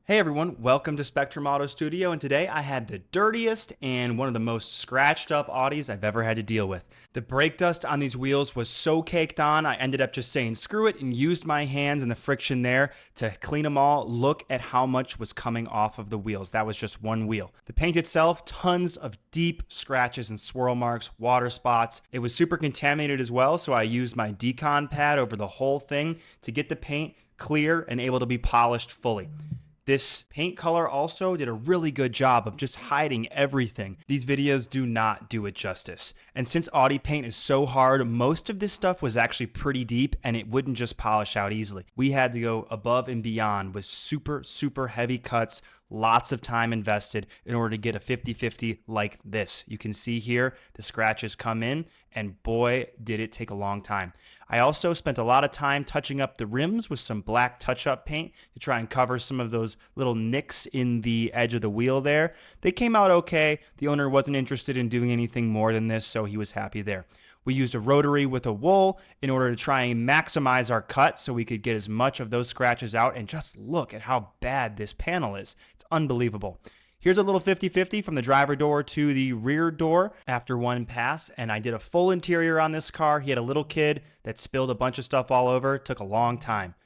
Hey everyone, welcome to Spectrum Auto Studio, and today I had the dirtiest and one of the most scratched up Audis I've ever had to deal with. The brake dust on these wheels was so caked on, I ended up just saying screw it and used my hands and the friction there to clean them all. Look at how much was coming off of the wheels. That was just one wheel. The paint itself, tons of deep scratches and swirl marks, water spots. It was super contaminated as well, so I used my decon pad over the whole thing to get the paint clear and able to be polished fully. This paint color also did a really good job of just hiding everything. These videos do not do it justice. And since Audi paint is so hard, most of this stuff was actually pretty deep and it wouldn't just polish out easily. We had to go above and beyond with super heavy cuts, lots of time invested in order to get a 50-50 like this. You can see here the scratches come in, and boy, did it take a long time. I also spent a lot of time touching up the rims with some black touch-up paint to try and cover some of those little nicks in the edge of the wheel there. They came out okay. The owner wasn't interested in doing anything more than this, so he was happy there. We used a rotary with a wool in order to try and maximize our cut so we could get as much of those scratches out, and just look at how bad this panel is. It's unbelievable. Here's a little 50-50 from the driver door to the rear door after one pass, and I did a full interior on this car. He had a little kid that spilled a bunch of stuff all over. It took a long time.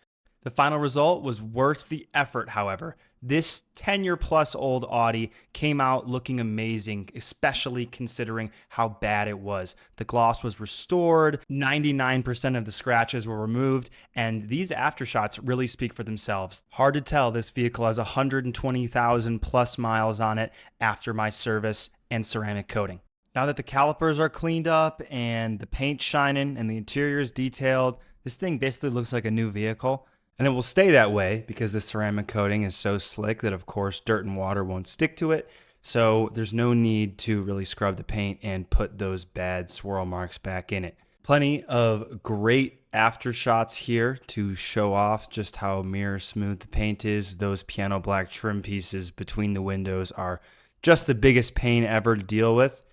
The final result was worth the effort, however. This 10-year-plus old Audi came out looking amazing, especially considering how bad it was. The gloss was restored, 99% of the scratches were removed, and these aftershots really speak for themselves. Hard to tell this vehicle has 120,000 plus miles on it after my service and ceramic coating. Now that the calipers are cleaned up and the paint's shining and the interior is detailed, this thing basically looks like a new vehicle. And it will stay that way because the ceramic coating is so slick that, of course, dirt and water won't stick to it. So there's no need to really scrub the paint and put those bad swirl marks back in it. Plenty of great after shots here to show off just how mirror smooth the paint is. Those piano black trim pieces between the windows are just the biggest pain ever to deal with.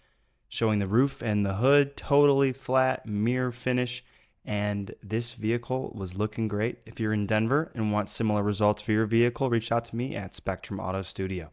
Showing the roof and the hood, totally flat mirror finish. And this vehicle was looking great. If you're in Denver and want similar results for your vehicle, reach out to me at Spectrum Auto Studio.